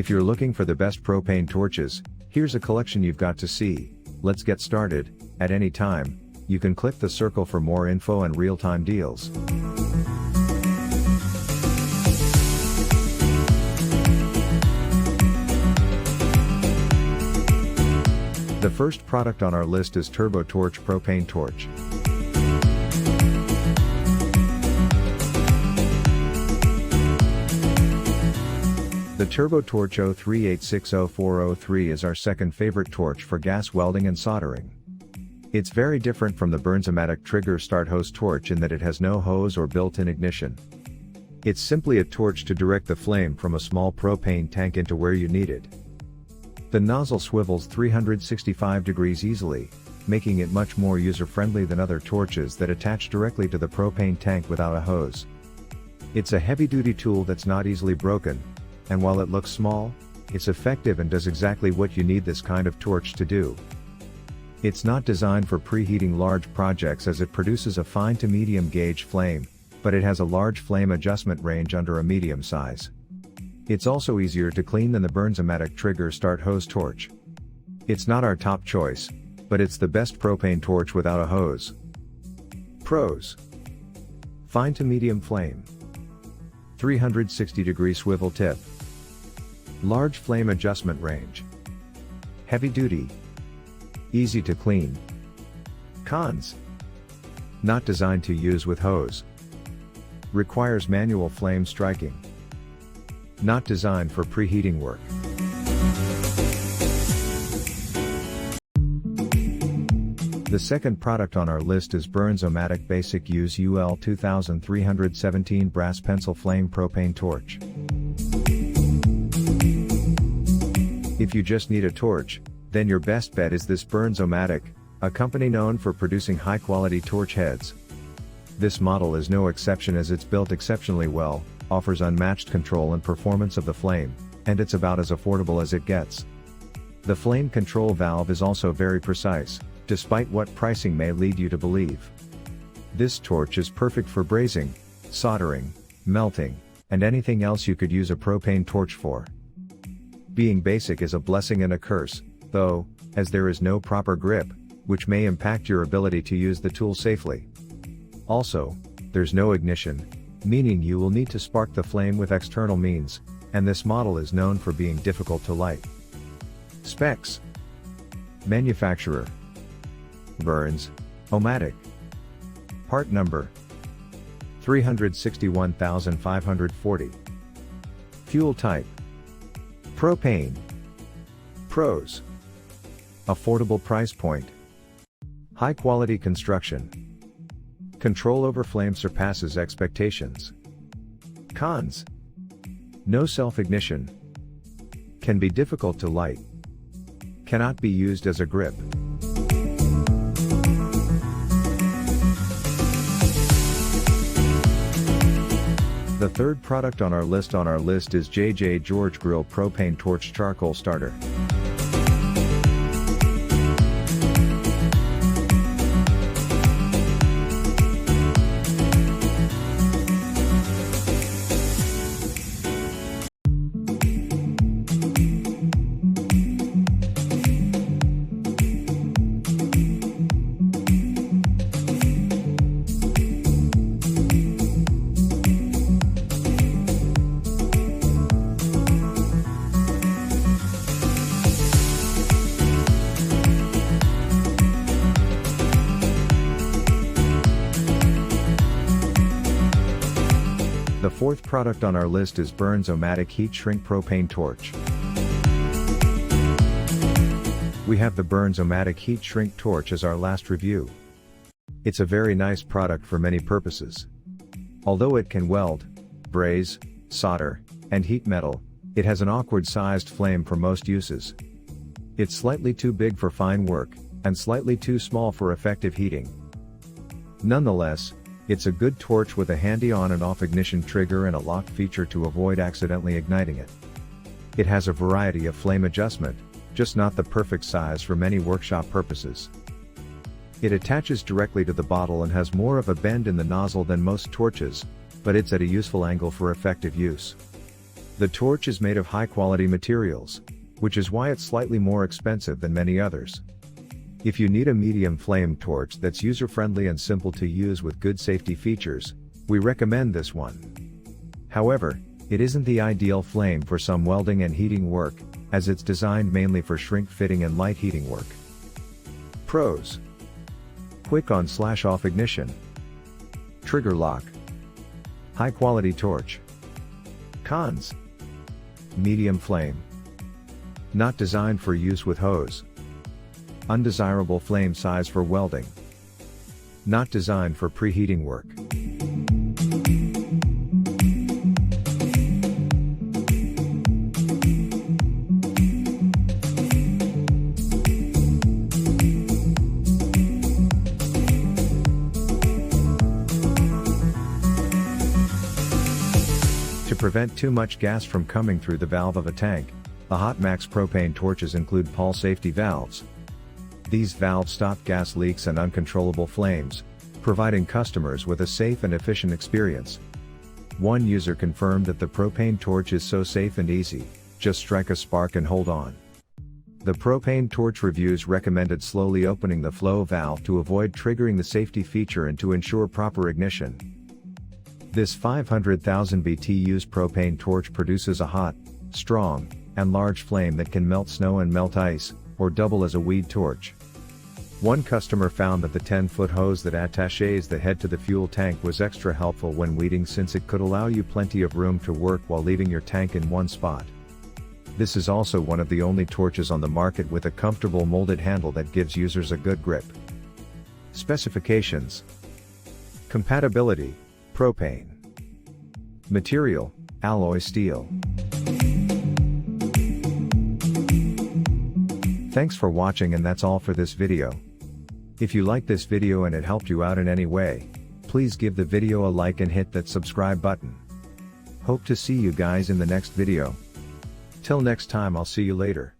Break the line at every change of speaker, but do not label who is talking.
If you're looking for the best propane torches, here's a collection you've got to see. Let's get started. At any time, you can click the circle for more info and real-time deals. The first product on our list is Turbo Torch Propane Torch. The Turbo Torch 038600403 is our second favorite torch for gas welding and soldering. It's very different from the Burnzomatic trigger start hose torch in that it has no hose or built-in ignition. It's simply a torch to direct the flame from a small propane tank into where you need it. The nozzle swivels 365 degrees easily, making it much more user-friendly than other torches that attach directly to the propane tank without a hose. It's a heavy-duty tool that's not easily broken, and while it looks small, it's effective and does exactly what you need this kind of torch to do. It's not designed for preheating large projects as it produces a fine to medium gauge flame, but it has a large flame adjustment range under a medium size. It's also easier to clean than the Burnzomatic trigger start hose torch. It's not our top choice, but it's the best propane torch without a hose. Pros: fine to medium flame, 360 degree swivel tip, large flame adjustment range, heavy duty, easy to clean. Cons: not designed to use with hose, requires manual flame striking, not designed for preheating work. The second product on our list is BurnsOMatic Basic Use UL 2317 Brass Pencil Flame Propane Torch. If you just need a torch, then your best bet is this BurnsOMatic, a company known for producing high-quality torch heads. This model is no exception as it's built exceptionally well, offers unmatched control and performance of the flame, and it's about as affordable as it gets. The flame control valve is also very precise, despite what pricing may lead you to believe. This torch is perfect for brazing, soldering, melting, and anything else you could use a propane torch for. Being basic is a blessing and a curse, though, as there is no proper grip, which may impact your ability to use the tool safely. Also, there's no ignition, meaning you will need to spark the flame with external means, and this model is known for being difficult to light. Specs: manufacturer BurnsOMatic, part number 361540, fuel type propane. Pros: affordable price point, high quality construction, control over flame surpasses expectations. Cons: no self-ignition, can be difficult to light, cannot be used as a grip. The third product on our list is JJGeorge Grill Propane Torch Charcoal Starter. The fourth product on our list is BurnsOMatic Heat Shrink Propane Torch. We have the BurnsOMatic Heat Shrink Torch as our last review. It's a very nice product for many purposes. Although it can weld, braze, solder, and heat metal, it has an awkward-sized flame for most uses. It's slightly too big for fine work, and slightly too small for effective heating. Nonetheless, it's a good torch with a handy on and off ignition trigger and a lock feature to avoid accidentally igniting it. It has a variety of flame adjustment, just not the perfect size for many workshop purposes. It attaches directly to the bottle and has more of a bend in the nozzle than most torches, but it's at a useful angle for effective use. The torch is made of high-quality materials, which is why it's slightly more expensive than many others. If you need a medium flame torch that's user-friendly and simple to use with good safety features, we recommend this one. However, it isn't the ideal flame for some welding and heating work, as it's designed mainly for shrink fitting and light heating work. Pros: quick on/off ignition, trigger lock, high quality torch. Cons: medium flame, not designed for use with hose, undesirable flame size for welding, not designed for preheating work. To prevent too much gas from coming through the valve of a tank, the Hot Max propane torches include Paul safety valves. These valves stop gas leaks and uncontrollable flames, providing customers with a safe and efficient experience. One user confirmed that the propane torch is so safe and easy, just strike a spark and hold on. The propane torch reviews recommended slowly opening the flow valve to avoid triggering the safety feature and to ensure proper ignition. This 500,000 BTUs propane torch produces a hot, strong, and large flame that can melt snow and melt ice, or double as a weed torch. One customer found that the 10-foot hose that attaches the head to the fuel tank was extra helpful when weeding, since it could allow you plenty of room to work while leaving your tank in one spot. This is also one of the only torches on the market with a comfortable molded handle that gives users a good grip. Specifications: compatibility, propane. Material, alloy steel. Thanks for watching, and that's all for this video. If you liked this video and it helped you out in any way, please give the video a like and hit that subscribe button. Hope to see you guys in the next video. Till next time, I'll see you later.